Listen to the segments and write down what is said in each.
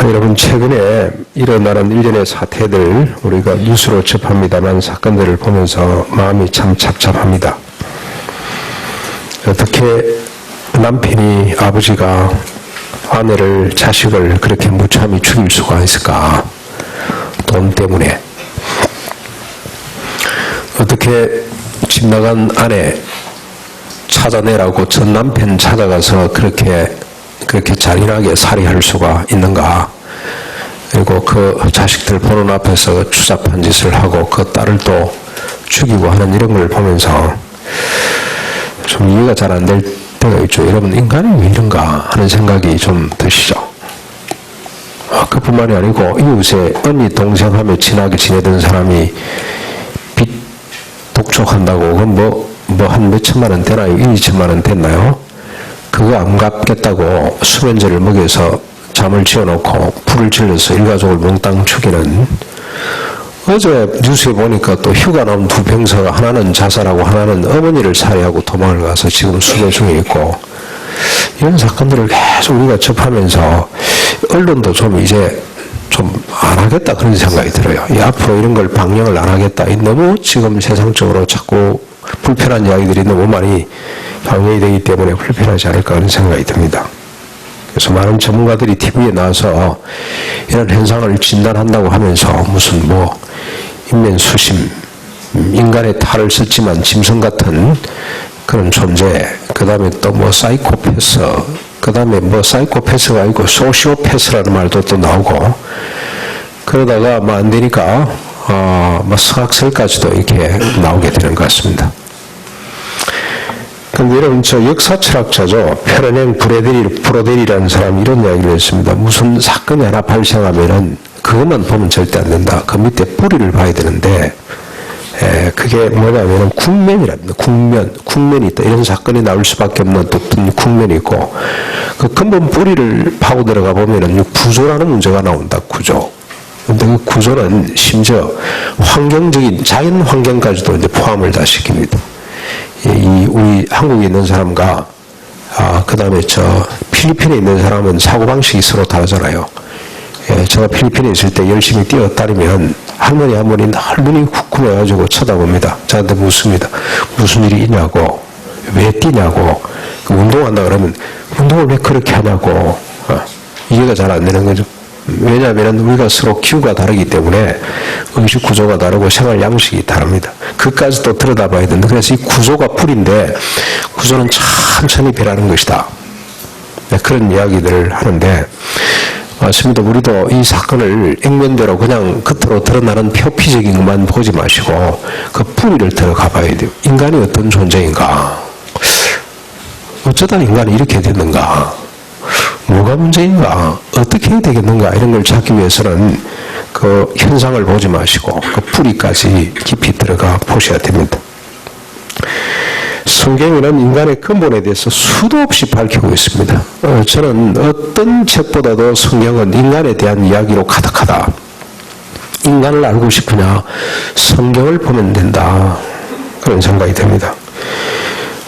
여러분, 최근에 일어나는 일련의 사태들 우리가 뉴스로 접합니다만 사건들을 보면서 마음이 참 착잡합니다. 어떻게 남편이, 아버지가 아내를, 자식을 그렇게 무참히 죽일 수가 있을까? 돈 때문에. 어떻게 집 나간 아내 찾아내라고 전 남편 찾아가서 그렇게 잔인하게 살해할 수가 있는가? 그리고 그 자식들 보는 앞에서 추잡한 짓을 하고 그 딸을 또 죽이고 하는 이런 걸 보면서 좀 이해가 잘 안 될 때가 있죠. 여러분, 인간이 왜 이런가 하는 생각이 좀 드시죠. 그뿐만이 아니고 이웃에 언니, 동생 하며 친하게 지내던 사람이 빚 독촉한다고 그건 한 몇천만 원 되나요? 1, 2천만 원 됐나요? 그거 안 갚겠다고 수면제를 먹여서 잠을 지어놓고 불을 질러서 일가족을 몽땅 죽이는, 어제 뉴스에 보니까 또 휴가 나온 두 병사가 하나는 자살하고 하나는 어머니를 살해하고 도망을 가서 지금 수배 중에 있고, 이런 사건들을 계속 우리가 접하면서 언론도 좀 이제 좀 안 하겠다 그런 생각이 들어요. 앞으로 이런 걸 방영을 안 하겠다. 너무 지금 세상적으로 자꾸 불편한 이야기들이 너무 많이 방영이 되기 때문에 불편하지 않을까 하는 생각이 듭니다. 그래서 많은 전문가들이 TV에 나와서 이런 현상을 진단한다고 하면서 무슨 인면수심, 인간의 탈을 썼지만 짐승 같은 그런 존재, 그 다음에 또 사이코패스, 그 다음에 사이코패스가 아니고 소시오패스라는 말도 또 나오고, 그러다가 안 되니까 서학설까지도 이렇게 나오게 되는 것 같습니다. 근데 여러분, 저 역사 철학자죠. 페르냉 브로델이라는 사람이 이런 이야기를 했습니다. 무슨 사건이 하나 발생하면은 그것만 보면 절대 안 된다. 그 밑에 뿌리를 봐야 되는데, 그게 뭐냐면은 국면이랍니다. 국면이 있다. 이런 사건이 나올 수밖에 없는 어떤 국면이 있고, 그 근본 뿌리를 파고 들어가 보면은 구조라는 문제가 나온다. 구조. 근데 그 구조는 심지어 환경적인 자연 환경까지도 이제 포함을 다 시킵니다. 우리 한국에 있는 사람과 그 다음에 저 필리핀에 있는 사람은 사고방식이 서로 다르잖아요. 제가 필리핀에 있을 때 열심히 뛰어다니면 할머니 한 분이 늘 눈이 후끈해가지고 쳐다봅니다. 저한테 묻습니다. 무슨 일이 있냐고, 왜 뛰냐고, 운동한다 그러면 운동을 왜 그렇게 하냐고. 이해가 잘 안 되는 거죠. 왜냐하면 우리가 서로 기후가 다르기 때문에 의식 구조가 다르고 생활 양식이 다릅니다. 그까지 또 들여다봐야 된다. 그래서 이 구조가 풀인데 구조는 천천히 변하는 것이다. 그런 이야기들을 하는데, 맞습니다. 우리도 이 사건을 액면대로 그냥 겉으로 드러나는 표피적인 것만 보지 마시고 그 뿌리를 들어가 봐야 돼요. 인간이 어떤 존재인가? 어쩌다 인간이 이렇게 됐는가? 뭐가 문제인가? 어떻게 해야 되겠는가? 이런 걸 찾기 위해서는 그 현상을 보지 마시고 그 뿌리까지 깊이 들어가 보셔야 됩니다. 성경에는 인간의 근본에 대해서 수도 없이 밝히고 있습니다. 저는 어떤 책보다도 성경은 인간에 대한 이야기로 가득하다. 인간을 알고 싶으냐? 성경을 보면 된다. 그런 생각이 듭니다.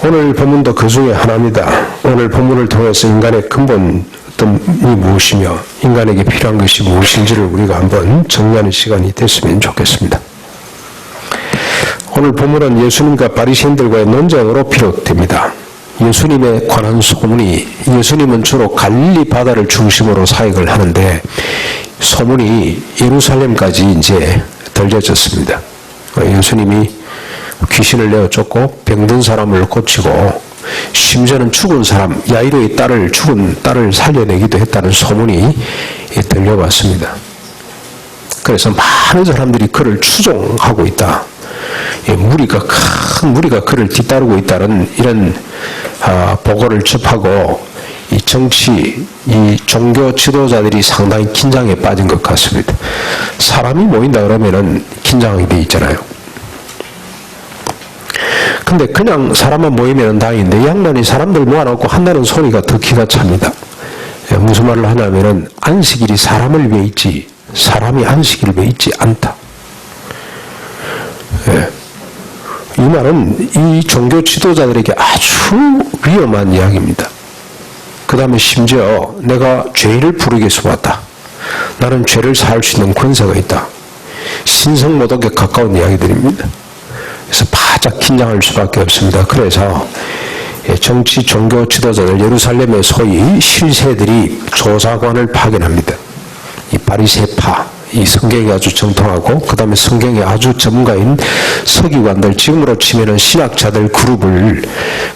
오늘 본문도 그 중에 하나입니다. 오늘 본문을 통해서 인간의 근본이 무엇이며 인간에게 필요한 것이 무엇인지를 우리가 한번 정리하는 시간이 됐으면 좋겠습니다. 오늘 본문은 예수님과 바리새인들과의 논쟁으로 비롯됩니다. 예수님에 관한 소문이, 예수님은 주로 갈릴리 바다를 중심으로 사역을 하는데 소문이 예루살렘까지 이제 들려졌습니다. 예수님이 귀신을 내어 쫓고 병든 사람을 고치고 심지어는 죽은 사람, 야이로의 죽은 딸을 살려내기도 했다는 소문이 들려왔습니다. 그래서 많은 사람들이 그를 추종하고 있다. 큰 무리가 그를 뒤따르고 있다는 이런 보고를 접하고 이 종교 지도자들이 상당히 긴장에 빠진 것 같습니다. 사람이 모인다 그러면은 긴장하게 돼 있잖아요. 근데 그냥 사람만 모이면 다행인데 이 양반이 사람들 모아놓고 한다는 소리가 더 기가 찹니다. 무슨 말을 하냐면은 안식일이 사람을 위해 있지 사람이 안식일을 위해 있지 않다. 이 말은 이 종교 지도자들에게 아주 위험한 이야기입니다. 그 다음에 심지어 내가 죄를 부르기 위해서 왔다. 나는 죄를 사할 수 있는 권세가 있다. 신성모독에 가까운 이야기들입니다. 그래서 바짝 긴장할 수밖에 없습니다. 그래서 정치 종교 지도자들 예루살렘의 소위 실세들이 조사관을 파견합니다. 이 바리새파, 이 성경이 아주 정통하고 그 다음에 성경이 아주 전문가인 서기관들, 지금으로 치면은 신학자들 그룹을,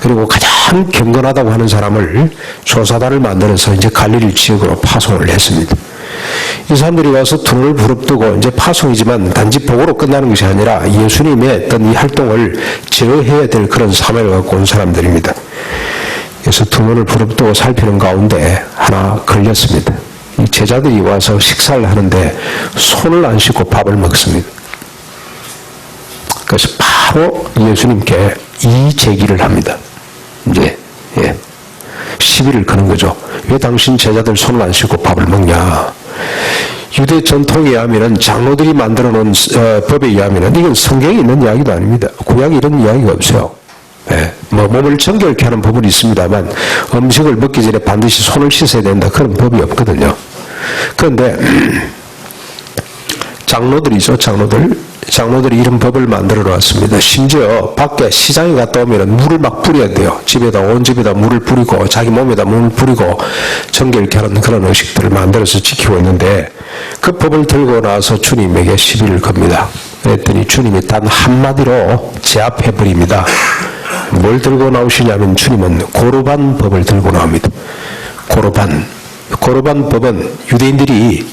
그리고 가장 경건하다고 하는 사람을 조사단을 만들어서 이제 갈릴리 지역으로 파송을 했습니다. 이 사람들이 와서 두 눈을 부릅뜨고 이제 파송이지만 단지 보고로 끝나는 것이 아니라 예수님의 어떤 이 활동을 제어해야 될 그런 사명을 갖고 온 사람들입니다. 그래서 두 눈을 부릅뜨고 살피는 가운데 하나 걸렸습니다. 이 제자들이 와서 식사를 하는데 손을 안 씻고 밥을 먹습니다. 그래서 바로 예수님께 이 제기를 합니다. 이제 시비를 거는 거죠. 왜 당신 제자들 손을 안 씻고 밥을 먹냐? 유대 전통에 의하면 장로들이 만들어 놓은 법에 의하면 이건 성경에 있는 이야기도 아닙니다. 구약에 이런 이야기가 없어요. 몸을 정결케 하는 법은 있습니다만 음식을 먹기 전에 반드시 손을 씻어야 된다, 그런 법이 없거든요. 그런데 장로들이죠. 장로들이 이런 법을 만들어 놨습니다. 심지어 밖에 시장에 갔다 오면 물을 막 뿌려야 돼요. 집에다, 온 집에다 물을 뿌리고 자기 몸에다 물을 뿌리고 정결케 하는 그런 의식들을 만들어서 지키고 있는데, 그 법을 들고 나서 주님에게 시비를 겁니다. 그랬더니 주님이 단 한마디로 제압해버립니다. 뭘 들고 나오시냐면 주님은 고르반 법을 들고 나옵니다. 고르반 법은 유대인들이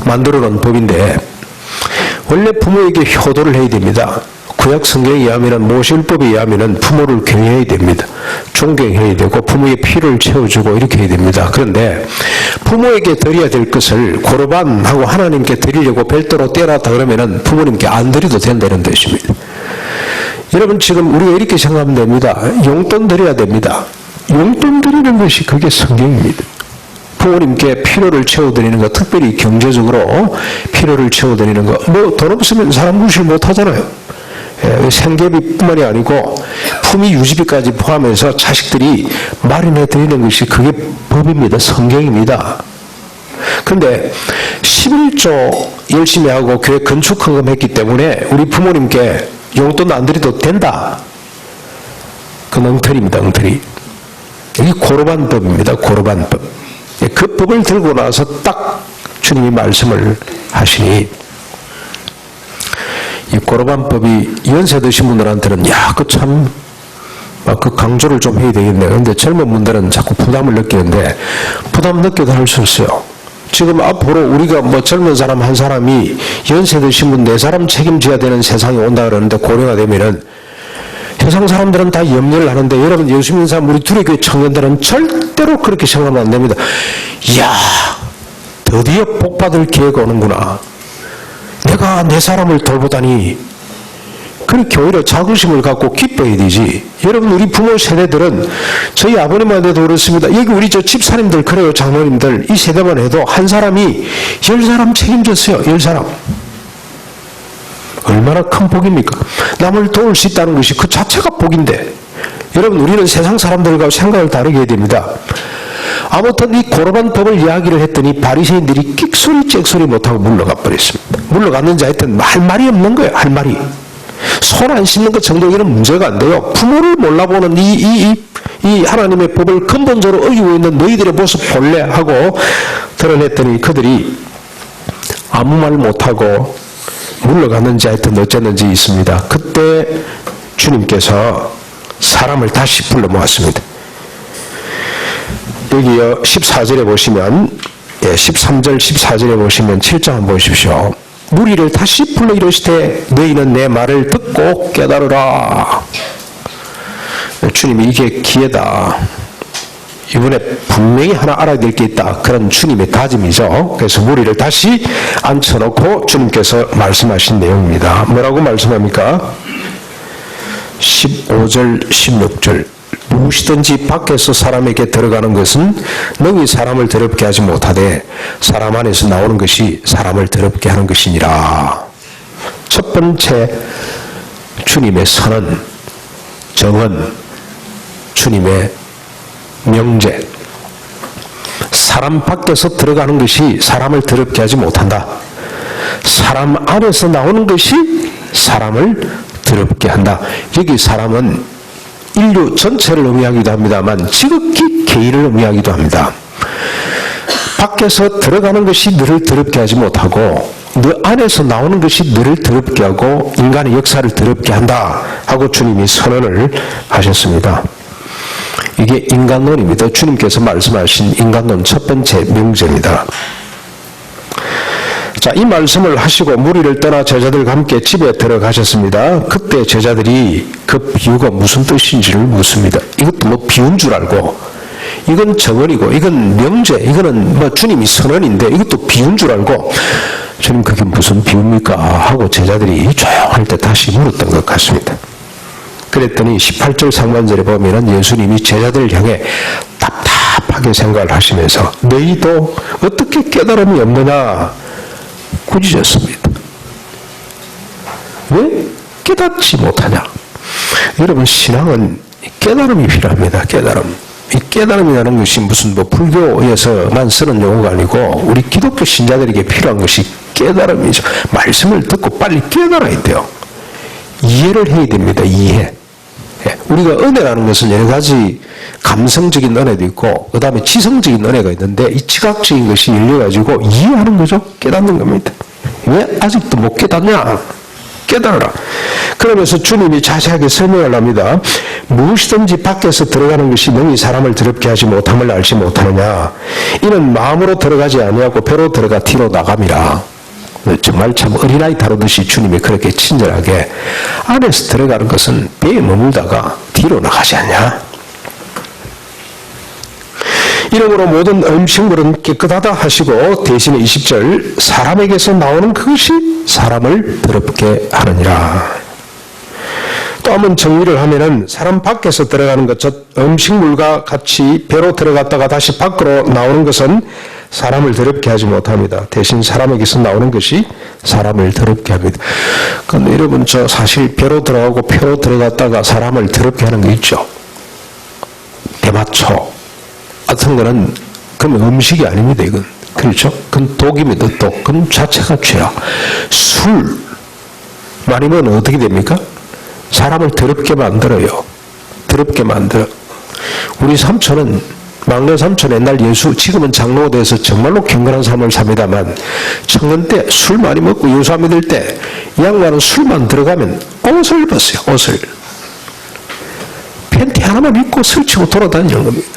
만들어 놓은 법인데, 원래 부모에게 효도를 해야 됩니다. 구약 성경에 의하면, 모세율법에 의하면 부모를 경외해야 됩니다. 존경해야 되고 부모의 필요를 채워주고 이렇게 해야 됩니다. 그런데 부모에게 드려야 될 것을 고르반하고 하나님께 드리려고 별도로 떼놨다 그러면 부모님께 안 드려도 된다는 뜻입니다. 여러분, 지금 우리가 이렇게 생각하면 됩니다. 용돈 드려야 됩니다. 용돈 드리는 것이 그게 성경입니다. 부모님께 필요를 채워드리는 거, 특별히 경제적으로 필요를 채워드리는 거, 뭐 돈 없으면 사람 무시를 못 하잖아요. 생계비뿐만이 아니고 품위 유지비까지 포함해서 자식들이 마련해 드리는 것이 그게 법입니다. 성경입니다. 그런데 11조 열심히 하고 교회 건축 헌금했기 때문에 우리 부모님께 용돈 안 드려도 된다. 그건 엉터리입니다. 엉터리. 이게 고르반 법입니다. 고르반 법. 그 법을 들고 나서 딱 주님이 말씀을 하시니, 이 고르반 법이 연세 드신 분들한테는 그 강조를 좀 해야 되겠네. 그런데 젊은 분들은 자꾸 부담을 느끼는데, 부담 느껴도 할 수 있어요. 지금 앞으로 우리가 젊은 사람 한 사람이 연세 드신 분 4사람 책임져야 되는 세상이 온다 그러는데, 고려가 되면은 세상 사람들은 다 염려를 하는데, 여러분, 예수 믿는 사람, 우리 두레교회 청년들은 절대로 그렇게 생각하면 안 됩니다. 이야, 드디어 복받을 기회가 오는구나. 내가 내 사람을 돌보다니. 그렇게 오히려 자긍심을 갖고 기뻐해야 되지. 여러분, 우리 부모 세대들은, 저희 아버님한테도 그렇습니다. 여기 우리 집사님들 그래요. 장로님들. 이 세대만 해도 한 사람이 10사람 책임졌어요. 10사람. 얼마나 큰 복입니까? 남을 도울 수 있다는 것이 그 자체가 복인데, 여러분, 우리는 세상 사람들과 생각을 다르게 해야 됩니다. 아무튼 이 고르반 법을 이야기를 했더니 바리새인들이 끽소리 짹소리 못하고 물러가 버렸습니다. 물러갔는지 하여튼 할 말이 없는 거예요. 할 말이. 손 안 씻는 것 정도에는 문제가 안 돼요. 부모를 몰라보는 이 하나님의 법을 근본적으로 어기고 있는 너희들의 모습 볼래 하고 드러냈더니 그들이 아무 말 못하고 물러갔는지 하여튼 어쨌는지 있습니다. 그때 주님께서 사람을 다시 불러 모았습니다. 여기요 14절에 보시면, 13절 14절에 보시면 7장 한번 보십시오. 무리를 다시 불러 이르시되 너희는 내 말을 듣고 깨달으라. 주님이 이게 기회다. 이번에 분명히 하나 알아야 될 게 있다. 그런 주님의 다짐이죠. 그래서 무리를 다시 앉혀놓고 주님께서 말씀하신 내용입니다. 뭐라고 말씀합니까? 15절 16절 무엇이든지 밖에서 사람에게 들어가는 것은 능히 사람을 더럽게 하지 못하되 사람 안에서 나오는 것이 사람을 더럽게 하는 것이니라. 첫 번째 주님의 선언, 정언, 주님의 명제. 사람 밖에서 들어가는 것이 사람을 더럽게 하지 못한다. 사람 안에서 나오는 것이 사람을 더럽게 한다. 여기 사람은 인류 전체를 의미하기도 합니다만 지극히 개인을 의미하기도 합니다. 밖에서 들어가는 것이 너를 더럽게 하지 못하고 너 안에서 나오는 것이 너를 더럽게 하고 인간의 역사를 더럽게 한다 하고 주님이 선언을 하셨습니다. 이게 인간론입니다. 주님께서 말씀하신 인간론 첫 번째 명제입니다. 자, 이 말씀을 하시고 무리를 떠나 제자들과 함께 집에 들어가셨습니다. 그때 제자들이 그 비유가 무슨 뜻인지를 묻습니다. 이것도 뭐 비유인 줄 알고, 이건 정언이고, 이건 명제, 이거는 뭐 주님이 선언인데 이것도 비유인 줄 알고, 주님 그게 무슨 비유입니까? 하고 제자들이 조용할 때 다시 물었던 것 같습니다. 그랬더니 18절 상반절에 보면은 예수님이 제자들을 향해 답답하게 생각을 하시면서 너희도 어떻게 깨달음이 없느냐 꾸짖었습니다. 왜 깨닫지 못하냐? 여러분, 신앙은 깨달음이 필요합니다. 깨달음. 이 깨달음이라는 것이 무슨 뭐 불교에서만 쓰는 용어가 아니고 우리 기독교 신자들에게 필요한 것이 깨달음이죠. 말씀을 듣고 빨리 깨달아야 돼요. 이해를 해야 됩니다. 이해. 우리가 은혜라는 것은 여러 가지 감성적인 은혜도 있고 그 다음에 지성적인 은혜가 있는데 이 지각적인 것이 열려가지고 이해하는 거죠. 깨닫는 겁니다. 왜 아직도 못 깨닫냐? 깨달아라. 그러면서 주님이 자세하게 설명을 합니다. 무엇이든지 밖에서 들어가는 것이 능히 사람을 더럽게 하지 못함을 알지 못하느냐. 이는 마음으로 들어가지 아니하고 배로 들어가 뒤로 나감이라. 정말 참 어린아이 다루듯이 주님이 그렇게 친절하게 안에서 들어가는 것은 배에 머물다가 뒤로 나가지 않냐. 이러므로 모든 음식물은 깨끗하다 하시고 대신에 20절 사람에게서 나오는 그것이 사람을 더럽게 하느니라. 또 한번 정리를 하면은 사람 밖에서 들어가는 것, 즉 음식물과 같이 배로 들어갔다가 다시 밖으로 나오는 것은 사람을 더럽게 하지 못합니다. 대신 사람에게서 나오는 것이 사람을 더럽게 합니다. 그런데 여러분, 저 사실 배로 들어가고 폐로 들어갔다가 사람을 더럽게 하는 거 있죠. 대마초 같은 거는 그건 음식이 아닙니다. 이건 그렇죠? 그건 독입니다. 독. 그건 자체가 죄야. 술 많이 먹으면 어떻게 됩니까? 사람을 더럽게 만들어요. 더럽게 만들어. 우리 삼촌은, 막내 삼촌 옛날 예수, 지금은 장로가 돼서 정말로 경건한 삶을 삽니다만 청년 때 술 많이 먹고 예수 믿을 때 이 양반은 술만 들어가면 옷을 벗어요. 옷을. 팬티 하나만 입고 설치고 돌아다니는 겁니다.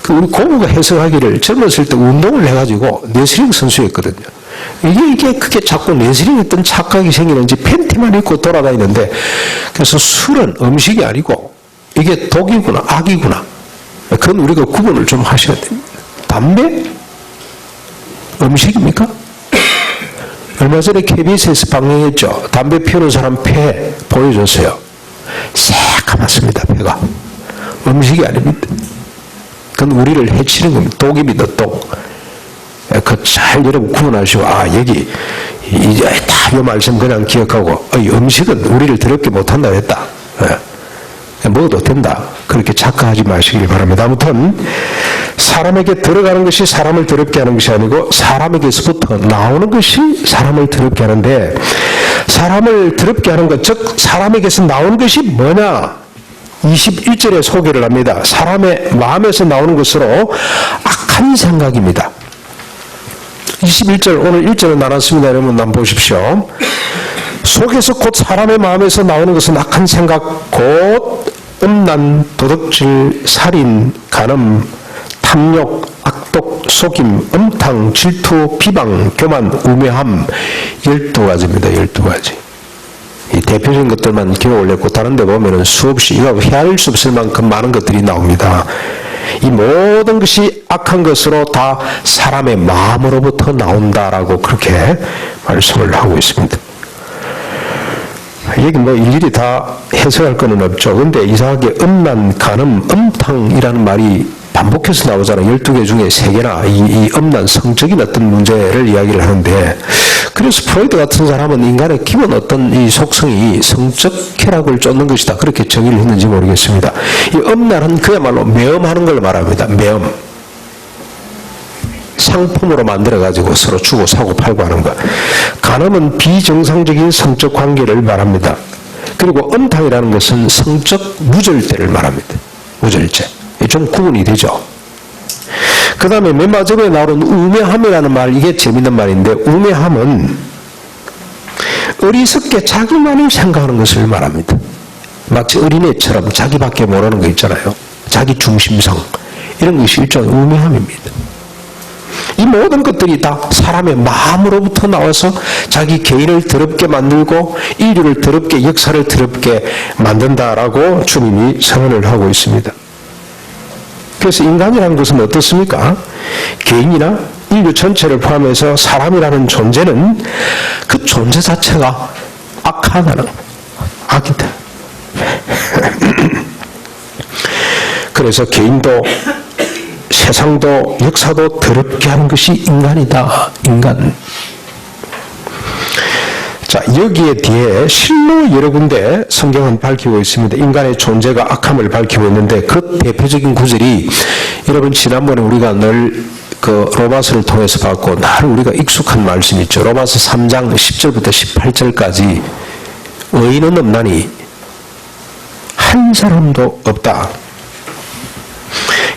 그 우리 고모가 해석하기를 젊었을 때 운동을 해가지고 레슬링 선수였거든요. 이게 그게 자꾸 레슬링 했던 착각이 생기는지 팬티만 입고 돌아다니는데, 그래서 술은 음식이 아니고 이게 독이구나, 악이구나. 그건 우리가 구분을 좀 하셔야 됩니다. 담배? 음식입니까? 얼마 전에 KBS에서 방영했죠. 담배 피우는 사람 폐 보여줬어요. 새까맣습니다, 폐가. 음식이 아닙니다. 그건 우리를 해치는 겁니다. 독입니다, 독. 그 잘 여러분 구분하시고, 여기 이제 다 이 말씀 그냥 기억하고, 이 음식은 우리를 더럽게 못한다 했다. 먹어도 된다. 그렇게 착각하지 마시길 바랍니다. 아무튼 사람에게 들어가는 것이 사람을 더럽게 하는 것이 아니고 사람에게서부터 나오는 것이 사람을 더럽게 하는데, 사람을 더럽게 하는 것, 즉 사람에게서 나오는 것이 뭐냐? 21절에 소개를 합니다. 사람의 마음에서 나오는 것으로 악한 생각입니다. 21절, 오늘 1절을 나눴습니다. 여러분 한번 보십시오. 속에서 곧 사람의 마음에서 나오는 것은 악한 생각, 곧 음란, 도둑질, 살인, 간음, 탐욕, 악독, 속임, 음탕, 질투, 비방, 교만, 우매함, 12가지입니다. 12가지. 이 대표적인 것들만 기록을 했고 다른 데 보면은 수없이 이거 헤아릴 수 없을 만큼 많은 것들이 나옵니다. 이 모든 것이 악한 것으로 다 사람의 마음으로부터 나온다라고 그렇게 말씀을 하고 있습니다. 여기 뭐 일일이 다 해석할 거는 없죠. 근데 이상하게 음란, 간음, 음탕이라는 말이 반복해서 나오잖아요. 12개 중에 3개나 이 음란, 성적인 어떤 문제를 이야기를 하는데, 그래서 프로이드 같은 사람은 인간의 기본 어떤 이 속성이 성적 쾌락을 쫓는 것이다. 그렇게 정의를 했는지 모르겠습니다. 이 음란은 그야말로 매음하는 걸 말합니다. 매음. 상품으로 만들어가지고 서로 주고 사고 팔고 하는 거. 간음은 비정상적인 성적 관계를 말합니다. 그리고 음탕이라는 것은 성적 무절제를 말합니다. 무절제. 좀 구분이 되죠. 그 다음에 맨 마지막에 나오는 우매함이라는 말, 이게 재밌는 말인데, 우매함은 어리석게 자기만을 생각하는 것을 말합니다. 마치 어린애처럼 자기밖에 모르는 거 있잖아요. 자기 중심성. 이런 것이 일종의 우매함입니다. 이 모든 것들이 다 사람의 마음으로부터 나와서 자기 개인을 더럽게 만들고 인류를 더럽게, 역사를 더럽게 만든다라고 주님이 선언을 하고 있습니다. 그래서 인간이라는 것은 어떻습니까? 개인이나 인류 전체를 포함해서 사람이라는 존재는 그 존재 자체가 악하다는 악이다. 그래서 개인도 세상도 역사도 더럽게 하는 것이 인간이다. 인간. 자, 여기에 뒤에 실로 여러 군데 성경은 밝히고 있습니다. 인간의 존재가 악함을 밝히고 있는데 그 대표적인 구절이 여러분 지난번에 우리가 늘 그 로마서를 통해서 봤고 늘 우리가 익숙한 말씀 있죠. 로마서 3장 10절부터 18절까지 의인은 없나니 한 사람도 없다.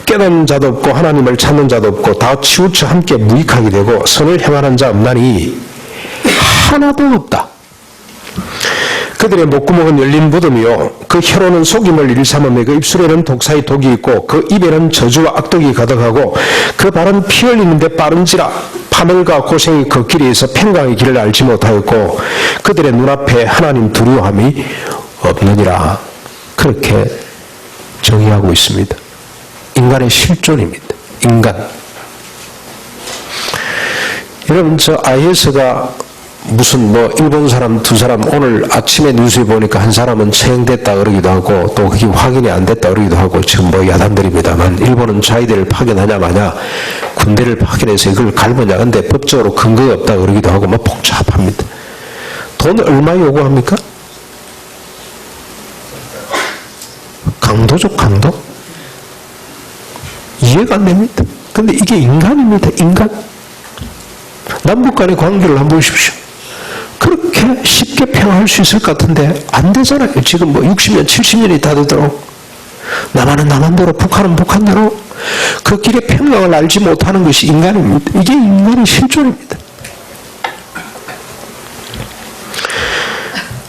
깨닫는 자도 없고 하나님을 찾는 자도 없고 다 치우쳐 함께 무익하게 되고 선을 행하는 자 없나니 하나도 없다. 그들의 목구멍은 열린 무덤이요 그 혀로는 속임을 일삼으며 그 입술에는 독사의 독이 있고 그 입에는 저주와 악독이 가득하고 그 발은 피 흘리는데 빠른지라 파멸과 고생이 그 길에서 평강의 길을 알지 못하였고 그들의 눈앞에 하나님 두려움이 없느니라. 그렇게 정의하고 있습니다. 인간의 실존입니다. 인간. 여러분, 저 IS가 무슨 일본 사람 두 사람 오늘 아침에 뉴스에 보니까 한 사람은 처형됐다 그러기도 하고 또 그게 확인이 안 됐다 그러기도 하고 지금 야단들입니다만 일본은 자위대를 파견하냐 마냐 군대를 파견해서 이걸 갈무냐 근데 법적으로 근거가 없다 그러기도 하고 복잡합니다. 돈 얼마 요구합니까? 강도죠, 강도? 이해가 안 됩니다. 근데 이게 인간입니다, 인간. 남북 간의 관계를 한번 보십시오. 그렇게 쉽게 평화할 수 있을 것 같은데 안 되잖아요. 지금 60년, 70년이 다 되도록 남한은 남한대로, 북한은 북한대로 그 길의 평강을 알지 못하는 것이 인간입니다. 이게 인간의 실존입니다.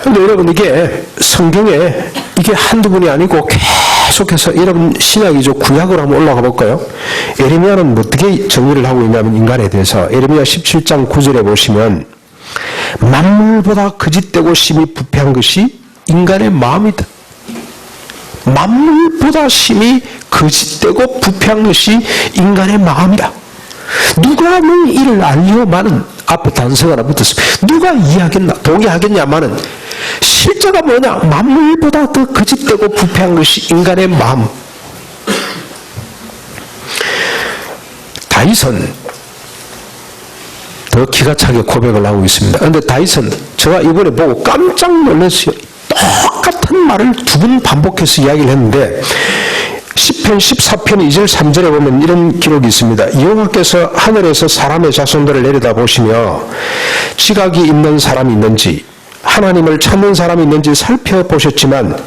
그런데 여러분 이게 성경에 이게 한두 분이 아니고 계속해서 여러분 신약이죠. 구약으로 한번 올라가 볼까요? 예레미야는 어떻게 정의를 하고 있냐면 인간에 대해서 예레미야 17장 9절에 보시면 만물보다 거짓되고 심히 부패한 것이 인간의 마음이다. 만물보다 심히 거짓되고 부패한 것이 인간의 마음이다. 누가 는 이를 알리오마는 앞에 단서가 하나 붙었습니다. 누가 이해하겠나 동의하겠냐마는 실제가 뭐냐? 만물보다 더 거짓되고 부패한 것이 인간의 마음. 다윗은 더 기가 차게 고백을 하고 있습니다. 그런데 다윗은 제가 이번에 보고 깜짝 놀랐어요. 똑같은 말을 두 번 반복해서 이야기를 했는데 10편 14편 2절 3절에 보면 이런 기록이 있습니다. 여호와께서 하늘에서 사람의 자손들을 내려다보시며 지각이 있는 사람이 있는지 하나님을 찾는 사람이 있는지 살펴보셨지만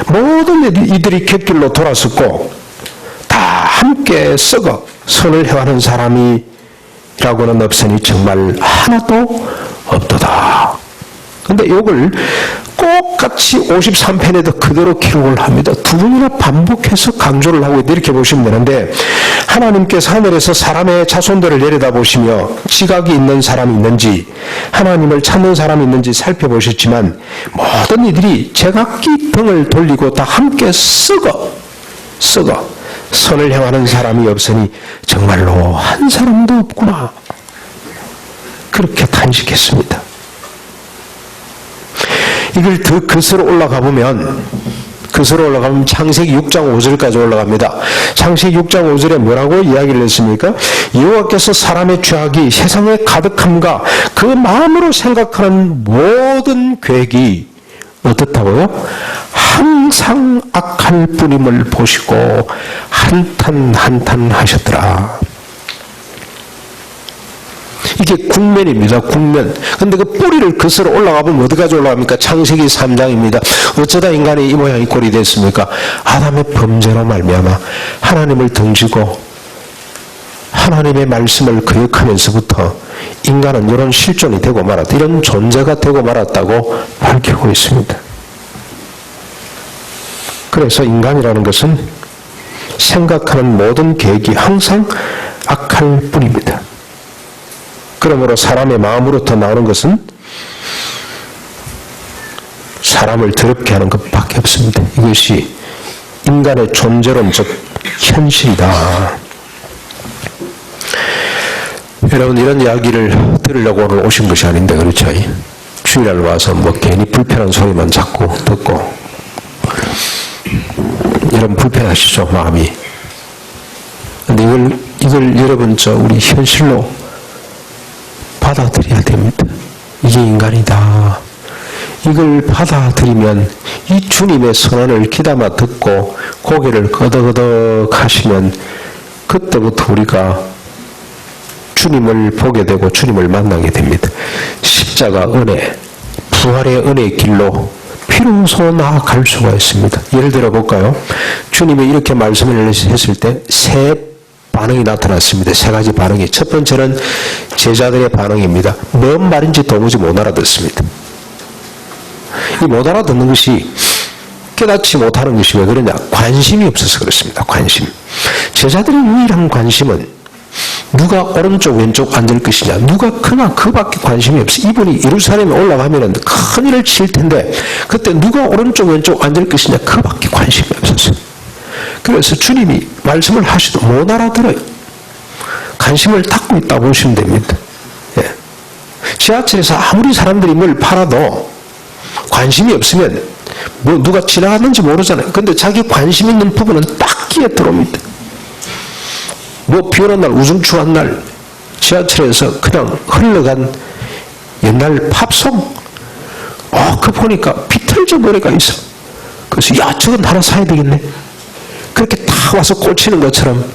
모든 이들이 곁길로 돌아섰고 다 함께 썩어 선을 행하는 사람이라고는 없으니 정말 하나도 없도다. 그런데 이걸 똑같이 53편에도 그대로 기록을 합니다. 두 번이나 반복해서 강조를 하고 이렇게 보시면 되는데 하나님께서 하늘에서 사람의 자손들을 내려다보시며 지각이 있는 사람이 있는지 하나님을 찾는 사람이 있는지 살펴보셨지만 모든 이들이 제각기 등을 돌리고 다 함께 썩어 선을 행하는 사람이 없으니 정말로 한 사람도 없구나. 그렇게 탄식했습니다. 이걸 더 거슬러 올라가 보면 창세기 6장 5절까지 올라갑니다. 창세기 6장 5절에 뭐라고 이야기를 했습니까? 여호와께서 사람의 죄악이 세상에 가득함과 그 마음으로 생각하는 모든 계획이 어떻다고요? 항상 악할 뿐임을 보시고 한탄 하셨더라. 이게 국면입니다. 국면. 근데 그 뿌리를 거슬러 올라가 보면 어디까지 올라갑니까? 창세기 3장입니다. 어쩌다 인간이 이 모양 이 꼴이 됐습니까? 아담의 범죄로 말미암아 하나님을 등지고 하나님의 말씀을 거역하면서부터 인간은 이런 실존이 되고 말았다. 이런 존재가 되고 말았다고 밝히고 있습니다. 그래서 인간이라는 것은 생각하는 모든 계획이 항상 악할 뿐입니다. 그러므로 사람의 마음으로부터 나오는 것은 사람을 더럽게 하는 것밖에 없습니다. 이것이 인간의 존재론적 현실이다. 여러분, 이런 이야기를 들으려고 오늘 오신 것이 아닌데 그렇죠? 주일날 와서 뭐 괜히 불편한 소리만 자꾸 듣고 여러분 불편하시죠? 마음이. 근데 이걸 여러분 우리 현실로 받아들여야 됩니다. 이게 인간이다. 이걸 받아들이면 이 주님의 선언을 귀담아 듣고 고개를 끄덕끄덕 하시면 그때부터 우리가 주님을 보게 되고 주님을 만나게 됩니다. 십자가 은혜, 부활의 은혜의 길로 비로소 나아갈 수가 있습니다. 예를 들어 볼까요? 주님이 이렇게 말씀을 했을 때 세 반응이 나타났습니다. 세 가지 반응이. 첫 번째는 제자들의 반응입니다. 뭔 말인지 도무지 못 알아듣습니다. 이 못 알아듣는 것이 깨닫지 못하는 것이 왜 그러냐? 관심이 없어서 그렇습니다. 관심. 제자들의 유일한 관심은 누가 오른쪽 왼쪽 앉을 것이냐, 누가 크나 그밖에 관심이 없어. 이분이 예루살렘에 올라가면 큰일을 칠 텐데 그때 누가 오른쪽 왼쪽 앉을 것이냐 그밖에 관심이 없었어요. 그래서 주님이 말씀을 하시도 못 알아들어요. 관심을 닫고 있다고 보시면 됩니다. 예. 지하철에서 아무리 사람들이 뭘 팔아도 관심이 없으면 뭐 누가 지나갔는지 모르잖아요. 근데 자기 관심 있는 부분은 딱 끼어 들어옵니다. 뭐 비 오는 날, 우중충한 날 지하철에서 그냥 흘러간 옛날 팝송, 그 보니까 비틀즈 노래가 있어. 그래서 야, 저건 하나 사야 되겠네. 그렇게 다 와서 꽂히는 것처럼,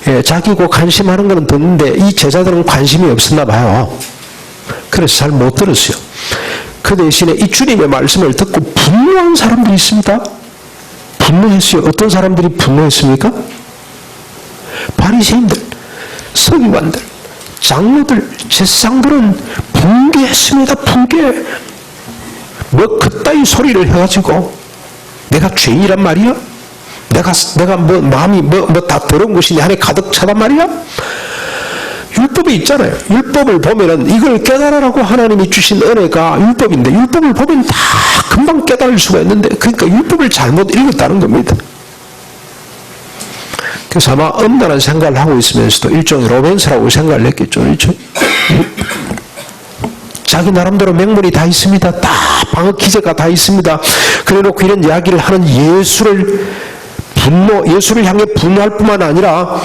예, 자기고 관심하는 거는 듣는데 이 제자들은 관심이 없었나 봐요. 그래서 잘 못 들었어요. 그 대신에 이 주님의 말씀을 듣고 분노한 사람들이 있습니다. 분노했어요. 어떤 사람들이 분노했습니까? 바리새인들, 서기관들, 장로들, 제사장들은 분개했습니다. 분개. 뭐 그따위 소리를 해가지고 내가 죄인이란 말이야? 내가 뭐 마음이 뭐 다 더러운 것이 내 안에 가득 차단 말이야? 율법이 있잖아요. 율법을 보면은 이걸 깨달으라고 하나님이 주신 은혜가 율법인데 율법을 보면 다 금방 깨달을 수가 있는데 그러니까 율법을 잘못 읽었다는 겁니다. 그래서 아마 엄단한 생각을 하고 있으면서도 일종의 로맨스라고 생각을 했겠죠. 그렇죠? 자기 나름대로 맹물이 다 있습니다. 다 방어 기제가 다 있습니다. 그래놓고 이런 이야기를 하는 예수를 향해 분노할 뿐만 아니라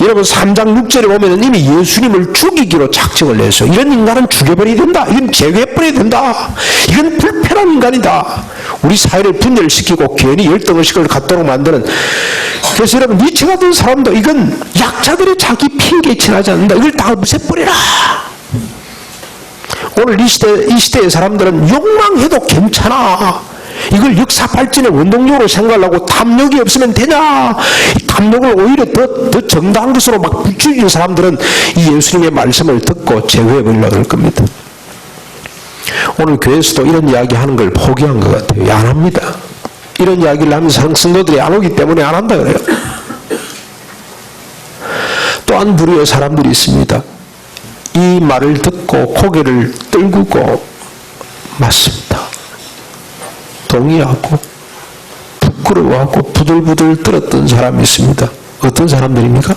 여러분 3장 6절에 보면 이미 예수님을 죽이기로 작정을 해서 이런 인간은 죽여버려야 된다. 이건 제거해버려야 된다. 이건 불편한 인간이다. 우리 사회를 분열시키고 괜히 열등의식을 갖도록 만드는. 그래서 여러분 니체 같은 사람도 이건 약자들의 자기 핑계에 지나지 않는다. 이걸 다 없애버려라. 오늘 이 시대의 사람들은 욕망해도 괜찮아. 이걸 역사 발전의 원동력으로 생각하고 탐욕이 없으면 되냐? 이 탐욕을 오히려 더 정당한 것으로 막 부추기는 사람들은 이 예수님의 말씀을 듣고 제거해버리려고 할 겁니다. 오늘 교회에서도 이런 이야기 하는 걸 포기한 것 같아요. 안 합니다. 이런 이야기를 하면서 성도들이 안 오기 때문에 안 한다 그래요. 또한 부류의 사람들이 있습니다. 이 말을 듣고 고개를 떨구고 맞습니다. 동의하고 부끄러워하고 부들부들 떨었던 사람이 있습니다. 어떤 사람들입니까?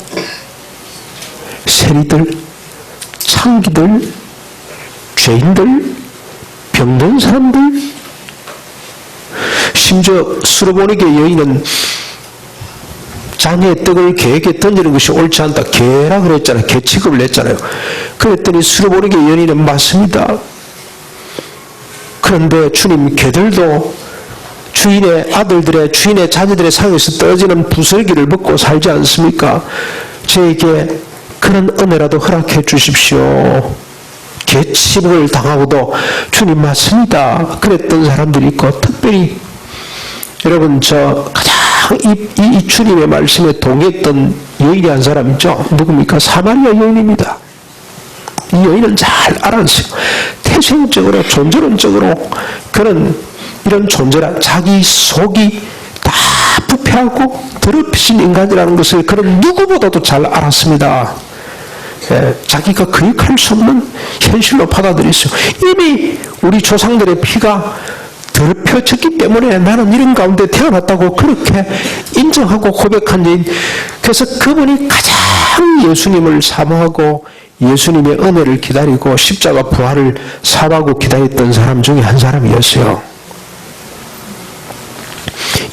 세리들, 창기들, 죄인들, 병든 사람들, 심지어 수르보니게 여인은 자녀의 떡을 개에게 던지는 것이 옳지 않다. 개라 그랬잖아요. 개 취급을 했잖아요. 그랬더니 수르보니게 여인은 맞습니다. 그런데 주님, 개들도 주인의 아들들의 주인의 자녀들의 상에서 떨어지는 부설기를 먹고 살지 않습니까? 저에게 그런 은혜라도 허락해 주십시오. 개치복을 당하고도 주님 맞습니다 그랬던 사람들이 있고, 특별히 여러분 저 가장 이 주님의 말씀에 동의했던 여인이 한 사람 있죠. 누굽니까? 사마리아 여인입니다. 이 여인은 잘 알았어요. 태생적으로 존재론적으로 그런 이런 존재라, 자기 속이 다 부패하고 더럽히신 인간이라는 것을 그런 누구보다도 잘 알았습니다. 자기가 거역할 수 없는 현실로 받아들였어요. 이미 우리 조상들의 피가 더럽혀졌기 때문에 나는 이런 가운데 태어났다고 그렇게 인정하고 고백한 여인. 그래서 그분이 가장 예수님을 사모하고 예수님의 은혜를 기다리고 십자가 부활을 사모하고 기다렸던 사람 중에 한 사람이었어요.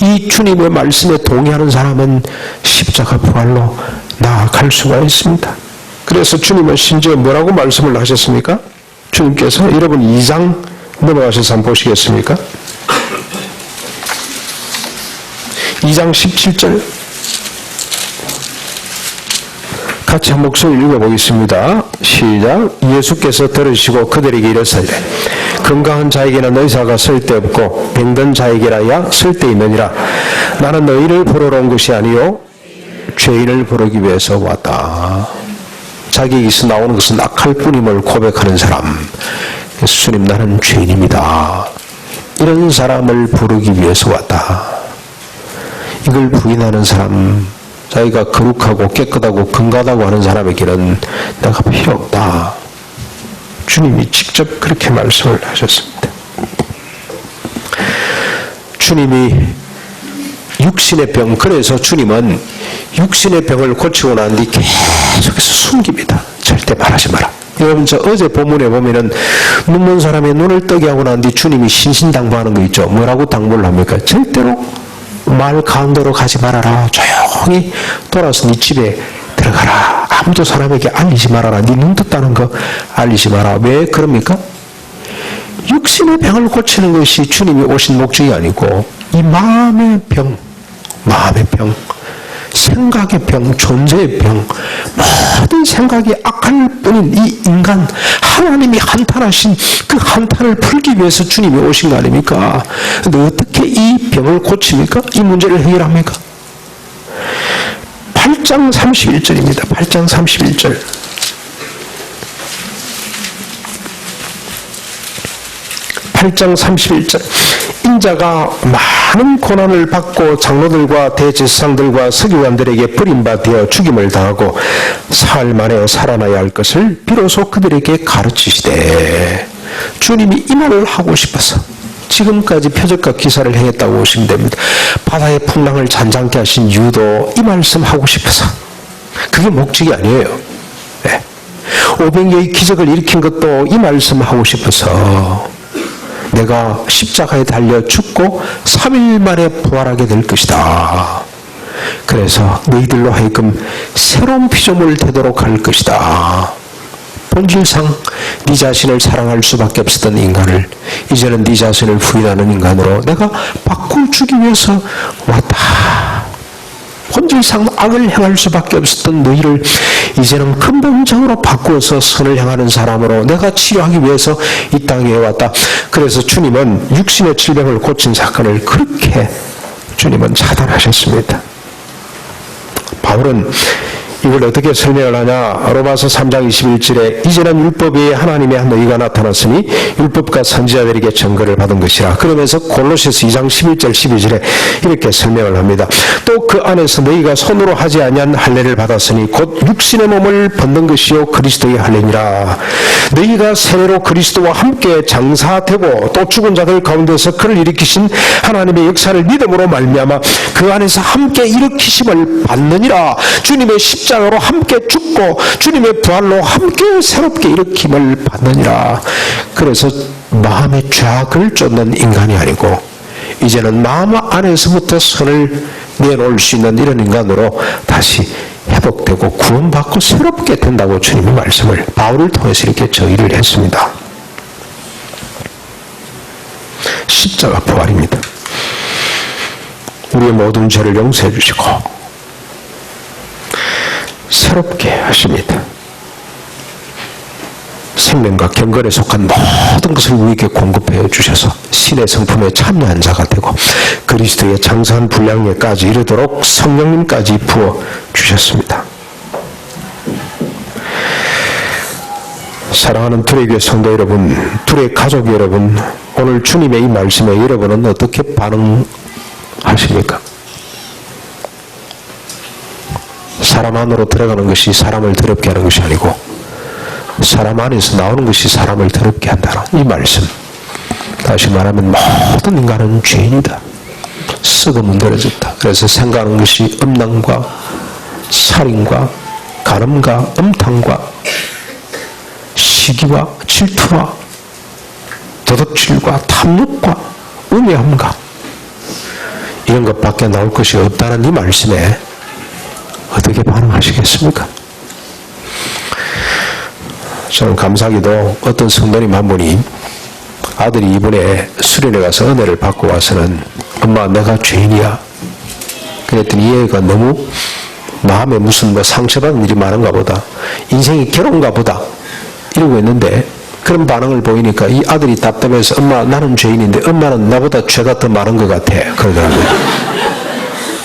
이 주님의 말씀에 동의하는 사람은 십자가 부활로 나아갈 수가 있습니다. 그래서 주님은 심지어 뭐라고 말씀을 하셨습니까? 주님께서 여러분 2장 넘어가셔서 한번 보시겠습니까? 2장 17절 같이 한 목소리 읽어보겠습니다. 시작. 예수께서 들으시고 그들에게 이르시되 건강한 자에게는 의사가 쓸데없고 병든 자에게라야 쓸데있느니라. 나는 너희를 부르러 온 것이 아니요 죄인을 부르기 위해서 왔다. 자기에게서 나오는 것은 악할 뿐임을 고백하는 사람. 그래서 주님 나는 죄인입니다. 이런 사람을 부르기 위해서 왔다. 이걸 부인하는 사람, 자기가 거룩하고 깨끗하고 건강하다고 하는 사람에게는 내가 필요 없다. 주님이 직접 그렇게 말씀을 하셨습니다. 주님이 육신의 병, 그래서 주님은 육신의 병을 고치고 난 뒤 계속해서 숨깁니다. 절대 말하지 마라. 여러분 저 어제 본문에 보면은 눈먼 사람의 눈을 뜨게 하고 난 뒤 주님이 신신당부하는 거 있죠. 뭐라고 당부를 합니까? 절대로 말 가운데로 가지 말아라. 조용히 돌아서 네 집에 들어가라. 아무도 사람에게 알리지 말아라. 네 눈 떴다는 거 알리지 마라. 왜 그럽니까? 육신의 병을 고치는 것이 주님이 오신 목적이 아니고 이 마음의 병, 생각의 병, 존재의 병, 모든 생각이 악할 뿐인 이 인간, 하나님이 한탄하신 그 한탄을 풀기 위해서 주님이 오신 거 아닙니까? 근데 어떻게 이 병을 고칩니까? 이 문제를 해결합니까? 8장 31절입니다. 8장 31절. 인자가 많은 고난을 받고 장로들과 대제사장들과 서기관들에게 버림받아 죽임을 당하고 사흘 만에 살아나야 할 것을 비로소 그들에게 가르치시되, 주님이 이 말을 하고 싶어서 지금까지 표적과 기사를 행했다고 보시면 됩니다. 바다의 풍랑을 잔잔케 하신 이유도 이 말씀 하고 싶어서, 그게 목적이 아니에요. 500여의 기적을 일으킨 것도 이 말씀 하고 싶어서, 내가 십자가에 달려 죽고 3일 만에 부활하게 될 것이다. 그래서 너희들로 하여금 새로운 피조물을 되도록 할 것이다. 본질상 네 자신을 사랑할 수밖에 없었던 인간을 이제는 네 자신을 부인하는 인간으로 내가 바꿔주기 위해서 왔다. 본질상 악을 행할 수밖에 없었던 너희를 이제는 근본적으로 바꾸어서 선을 행하는 사람으로 내가 치료하기 위해서 이 땅에 왔다. 그래서 주님은 육신의 질병을 고친 사건을 그렇게 주님은 차단하셨습니다. 바울은 이걸 어떻게 설명을 하냐? 로마서 3장 21절에 이제는 율법 외에 하나님의 한 의가 나타났으니 율법과 선지자들에게 증거를 받은 것이라. 그러면서 골로새서 2장 11절 12절에 이렇게 설명을 합니다. 또 그 안에서 너희가 손으로 하지 아니한 할례를 받았으니 곧 육신의 몸을 벗는 것이요 그리스도의 할례니라. 너희가 세례로 그리스도와 함께 장사되고 또 죽은 자들 가운데서 그를 일으키신 하나님의 역사를 믿음으로 말미암아 그 안에서 함께 일으키심을 받느니라. 주님의 십자가로 함께 죽고 주님의 부활로 함께 새롭게 일으킴을 받느니라. 그래서 마음의 죄악을 쫓는 인간이 아니고 이제는 마음 안에서부터 선을 내놓을 수 있는 이런 인간으로 다시 회복되고 구원받고 새롭게 된다고 주님이 말씀을 바울을 통해서 이렇게 정의를 했습니다. 십자가 부활입니다. 우리의 모든 죄를 용서해 주시고 새롭게 하십니다. 생명과 경건에 속한 모든 것을 우리에게 공급해 주셔서 신의 성품에 참여한 자가 되고 그리스도의 장성한 분량에까지 이르도록 성령님까지 부어 주셨습니다. 사랑하는 둘의 교회 성도 여러분, 둘의 가족 여러분, 오늘 주님의 이 말씀에 여러분은 어떻게 반응하십니까? 사람 안으로 들어가는 것이 사람을 더럽게 하는 것이 아니고 사람 안에서 나오는 것이 사람을 더럽게 한다는 이 말씀. 다시 말하면 모든 인간은 죄인이다. 썩으면 더러졌다. 그래서 생각하는 것이 음란과 살인과 간음과 음탕과 시기와 질투와 도덕질과 탐욕과 우매함과 이런 것밖에 나올 것이 없다는 이 말씀에 어떻게 반응하시겠습니까? 저는 감사하게도 어떤 성도님 한 분이 아들이 이번에 수련회 가서 은혜를 받고 와서는 엄마 내가 죄인이야. 그랬더니 이 애가 너무 마음에 무슨 상처받은 일이 많은가 보다. 인생이 괴로운가 보다. 이러고 있는데 그런 반응을 보이니까 이 아들이 답답해서 엄마 나는 죄인인데 엄마는 나보다 죄가 더 많은 것 같아. 그러더라고요.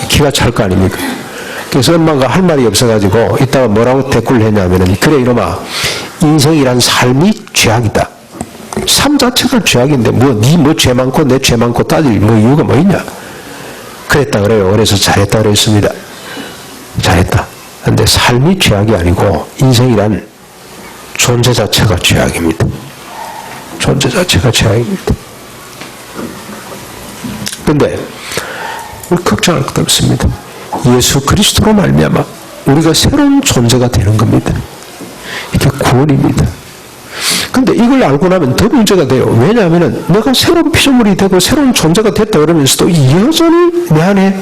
기가 찰 거 아닙니까? 그래서 엄마가 할 말이 없어가지고 이따가 뭐라고 대꾸를 했냐면은 그래 이놈아 인생이란 삶이 죄악이다. 삶 자체가 죄악인데 네 죄 많고 내 죄 많고 따질 이유가 뭐 있냐. 그랬다 그래요. 그래서 잘했다 그랬습니다. 잘했다. 근데 삶이 죄악이 아니고 인생이란 존재 자체가 죄악입니다. 존재 자체가 죄악입니다. 근데 우리 걱정할 것도 없습니다. 예수 그리스도로 말미암아 우리가 새로운 존재가 되는 겁니다. 이게 구원입니다. 근데 이걸 알고 나면 더 문제가 돼요. 왜냐하면 내가 새로운 피조물이 되고 새로운 존재가 됐다 그러면서도 여전히 내 안에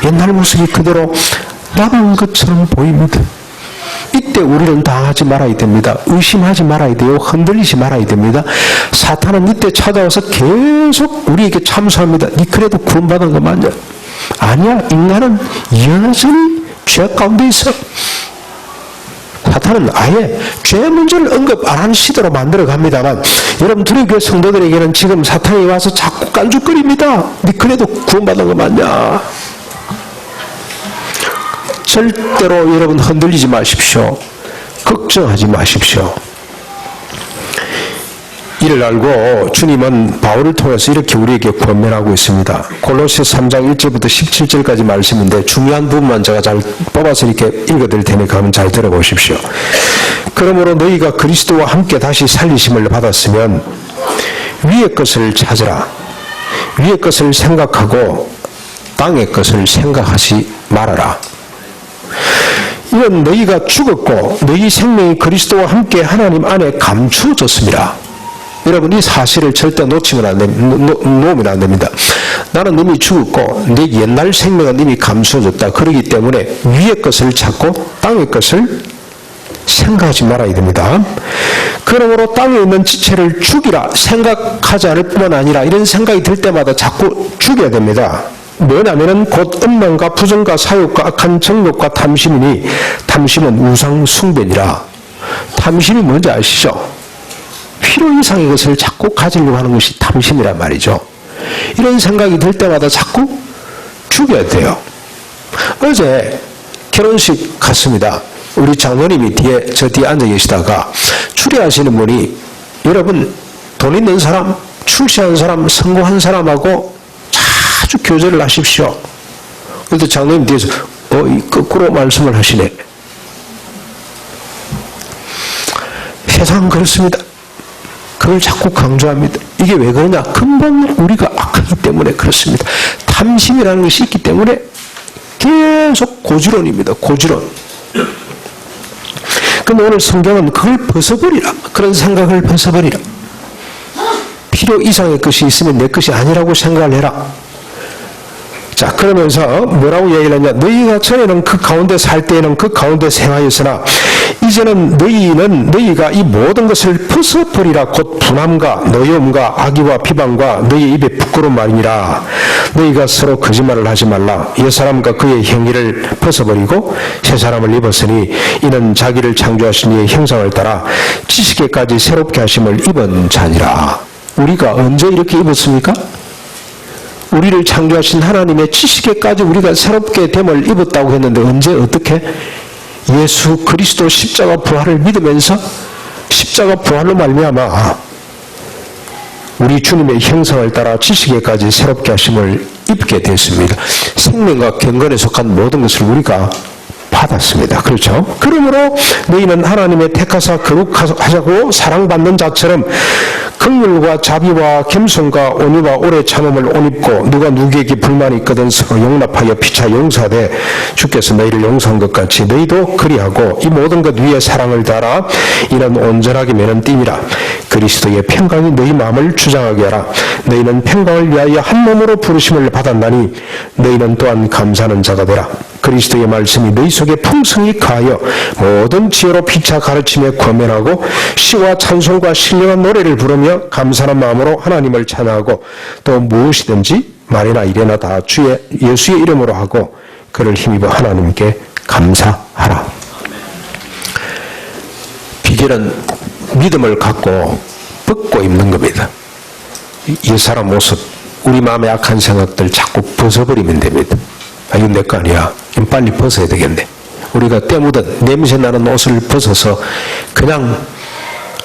옛날 모습이 그대로 남은 것처럼 보입니다. 이때 우리는 당하지 말아야 됩니다. 의심하지 말아야 돼요. 흔들리지 말아야 됩니다. 사탄은 이때 찾아와서 계속 우리에게 참소합니다. 니 그래도 구원받은 거 맞냐? 아니야. 인간은 여전히 죄 가운데 있어. 사탄은 아예 죄 문제를 언급 안 하는 시대로 만들어 갑니다만 여러분 둘의 교회 성도들에게는 지금 사탄이 와서 자꾸 깐죽거립니다. 니 그래도 구원받은 거 맞냐? 절대로 여러분 흔들리지 마십시오. 걱정하지 마십시오. 이를 알고 주님은 바울을 통해서 이렇게 우리에게 권면하고 있습니다. 골로새 3장 1절부터 17절까지 말씀인데 중요한 부분만 제가 잘 뽑아서 이렇게 읽어드릴 테니까 한번 잘 들어보십시오. 그러므로 너희가 그리스도와 함께 다시 살리심을 받았으면 위의 것을 찾으라. 위의 것을 생각하고 땅의 것을 생각하지 말아라. 이는 너희가 죽었고 너희 생명이 그리스도와 함께 하나님 안에 감추어졌습니다. 여러분 이 사실을 절대 놓으면 안 됩니다. 나는 이미 죽었고 내 옛날 생명은 이미 감추어졌다. 그렇기 때문에 위의 것을 찾고 땅의 것을 생각하지 말아야 됩니다. 그러므로 땅에 있는 지체를 죽이라. 생각하지 않을 뿐만 아니라 이런 생각이 들 때마다 자꾸 죽여야 됩니다. 뭐냐면은 곧 음란과 부정과 사욕과 악한 정욕과 탐심이니 탐심은 우상 숭배니라. 탐심이 뭔지 아시죠? 필요 이상의 것을 자꾸 가지려고 하는 것이 탐심이란 말이죠. 이런 생각이 들 때마다 자꾸 죽여야 돼요. 어제 결혼식 갔습니다. 우리 장모님이 저 뒤에 앉아 계시다가 추리하시는 분이 여러분 돈 있는 사람, 출세한 사람, 성공한 사람하고 자주 교제를 하십시오. 그런데 장로님 뒤에서 거꾸로 말씀을 하시네. 세상은 그렇습니다. 그걸 자꾸 강조합니다. 이게 왜 그러냐? 근본 우리가 악하기 때문에 그렇습니다. 탐심이라는 것이 있기 때문에 계속 고지론입니다. 고지론. 그럼 오늘 성경은 그걸 벗어버리라. 그런 생각을 벗어버리라. 필요 이상의 것이 있으면 내 것이 아니라고 생각을 해라. 자, 그러면서 뭐라고 얘기를 하냐? 너희가 전에는 그 가운데 살 때에는 그 가운데 생하였으나 이제는 너희가 이 모든 것을 벗어버리라. 곧 분함과 노여움과 악의와 비방과 너희 입에 부끄러운 말이니라. 너희가 서로 거짓말을 하지 말라. 옛사람과 그의 행위를 벗어버리고 새사람을 입었으니 이는 자기를 창조하신 이의 형상을 따라 지식에까지 새롭게 하심을 입은 자니라. 우리가 언제 이렇게 입었습니까? 우리를 창조하신 하나님의 지식에까지 우리가 새롭게 됨을 입었다고 했는데 언제 어떻게? 예수 그리스도 십자가 부활을 믿으면서 십자가 부활로 말미암아 우리 주님의 형상을 따라 지식에까지 새롭게 하심을 입게 됐습니다. 생명과 경건에 속한 모든 것을 우리가 받았습니다. 그렇죠? 그러므로 너희는 하나님의 택하사 거룩하자고 사랑받는 자처럼 긍휼과 자비와 겸손과 온유와 오래 참음을 옷 입고 누가 누구에게 불만이 있거든 서로 용납하여 피차 용서하되 주께서 너희를 용서한 것 같이 너희도 그리하고 이 모든 것 위에 사랑을 달아 이는 온전하게 매는 띠니라. 그리스도의 평강이 너희 마음을 주장하게 하라. 너희는 평강을 위하여 한 몸으로 부르심을 받았나니 너희는 또한 감사하는 자가 되라. 그리스도의 말씀이 너희 속에 풍성히 가하여 모든 지혜로 피차 가르침에 권면하고 시와 찬송과 신령한 노래를 부르며 감사하는 마음으로 하나님을 찬양하고 또 무엇이든지 말이나 이래나 다 주의 예수의 이름으로 하고 그를 힘입어 하나님께 감사하라. 비결은 믿음을 갖고 벗고 입는 겁니다. 옛사람 모습, 우리 마음의 악한 생각들 자꾸 벗어버리면 됩니다. 아, 이건 내 거 아니야. 이건 빨리 벗어야 되겠네. 우리가 때 묻은 냄새나는 옷을 벗어서 그냥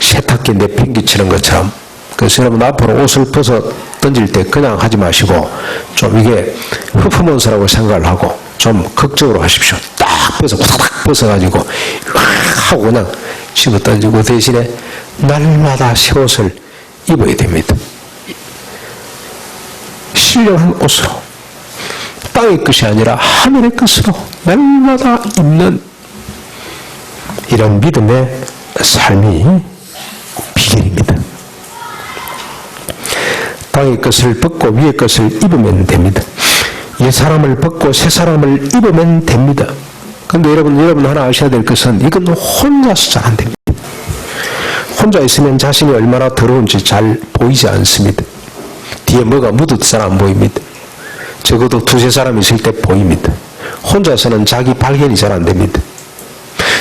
세탁기에 내팽개치는 것처럼, 그래서 여러분 앞으로 옷을 벗어 던질 때 그냥 하지 마시고 좀 이게 퍼포먼스라고 생각을 하고 좀 극적으로 하십시오. 딱 후다닥 벗어가지고 하고 그냥 집어 던지고 대신에 날마다 새 옷을 입어야 됩니다. 신령한 옷으로 땅의 것이 아니라 하늘의 것으로 날마다 입는 이런 믿음의 삶이 비결입니다. 땅의 것을 벗고 위의 것을 입으면 됩니다. 옛 사람을 벗고 새 사람을 입으면 됩니다. 그런데 여러분 하나 아셔야 될 것은 이건 혼자서 잘 안 됩니다. 혼자 있으면 자신이 얼마나 더러운지 잘 보이지 않습니다. 뒤에 뭐가 묻어도 잘 안 보입니다. 적어도 두세 사람 있을 때 보입니다. 혼자서는 자기 발견이 잘 안 됩니다.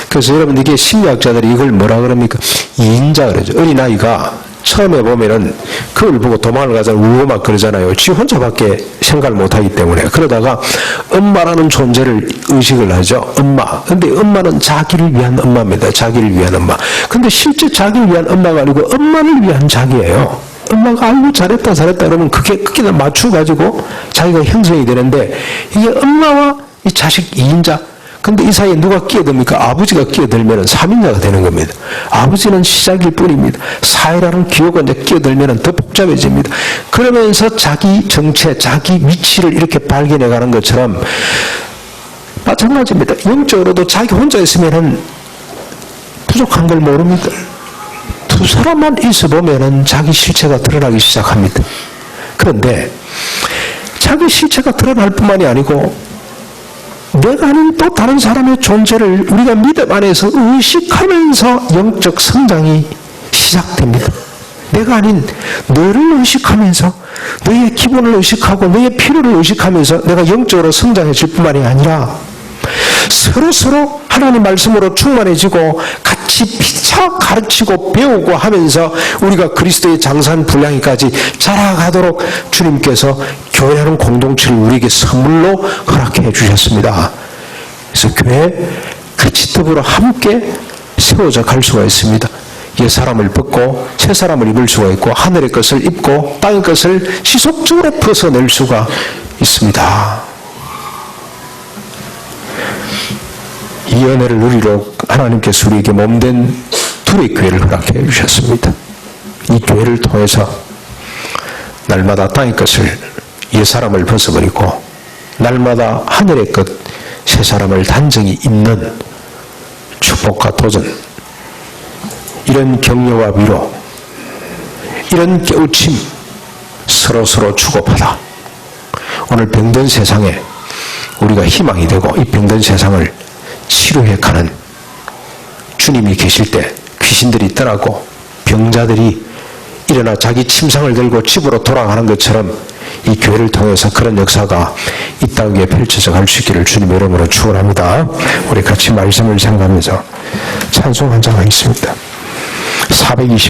그래서 여러분 이게 심리학자들이 이걸 뭐라 그럽니까? 이인자 그러죠. 어린아이가 처음에 보면은 그걸 보고 도망을 가자 울고 막 그러잖아요. 지 혼자밖에 생각을 못하기 때문에. 그러다가 엄마라는 존재를 의식을 하죠. 엄마. 근데 엄마는 자기를 위한 엄마입니다. 자기를 위한 엄마. 근데 실제 자기를 위한 엄마가 아니고 엄마를 위한 자기예요. 엄마가 아이고 잘했다 그러면 그게 크기나 맞춰가지고 자기가 형성이 되는데 이게 엄마와 이 자식 2인자. 근데 이 사이에 누가 끼어듭니까? 아버지가 끼어들면 3인자가 되는 겁니다. 아버지는 시작일 뿐입니다. 사회라는 기호가 이제 끼어들면 더 복잡해집니다. 그러면서 자기 정체, 자기 위치를 이렇게 발견해가는 것처럼 마찬가지입니다. 영적으로도 자기 혼자 있으면 부족한 걸 모릅니다. 두 사람만 있어 보면 자기 실체가 드러나기 시작합니다. 그런데 자기 실체가 드러날 뿐만이 아니고 내가 아닌 또 다른 사람의 존재를 우리가 믿음 안에서 의식하면서 영적 성장이 시작됩니다. 내가 아닌 너를 의식하면서 너의 기본을 의식하고 너의 필요를 의식하면서 내가 영적으로 성장해질 뿐만이 아니라 서로 하나님 말씀으로 충만해지고 같이 피차 가르치고 배우고 하면서 우리가 그리스도의 장산 분량이까지 자라가도록 주님께서 교회라는 공동체를 우리에게 선물로 허락해 주셨습니다. 그래서 교회 같이 더불어 함께 세워져 갈 수가 있습니다. 옛 사람을 벗고 새 사람을 입을 수가 있고 하늘의 것을 입고 땅의 것을 지속적으로 벗어낼 수가 있습니다. 이 은혜를 누리러 하나님께서 우리에게 몸된 둘의 교회를 허락해 주셨습니다. 이 교회를 통해서 날마다 땅의 것을 옛 사람을 벗어버리고 날마다 하늘의 것 새 사람을 단정히 입는 축복과 도전, 이런 격려와 위로, 이런 깨우침 서로 주고받아 오늘 병든 세상에 우리가 희망이 되고 이 병든 세상을 치료해 가는 주님이 계실 때 귀신들이 떠나고 병자들이 일어나 자기 침상을 들고 집으로 돌아가는 것처럼 이 교회를 통해서 그런 역사가 이 땅에 펼쳐져 갈 수 있기를 주님의 이름으로 축원합니다. 우리 같이 말씀을 생각하면서 찬송 한 장 하겠습니다. 420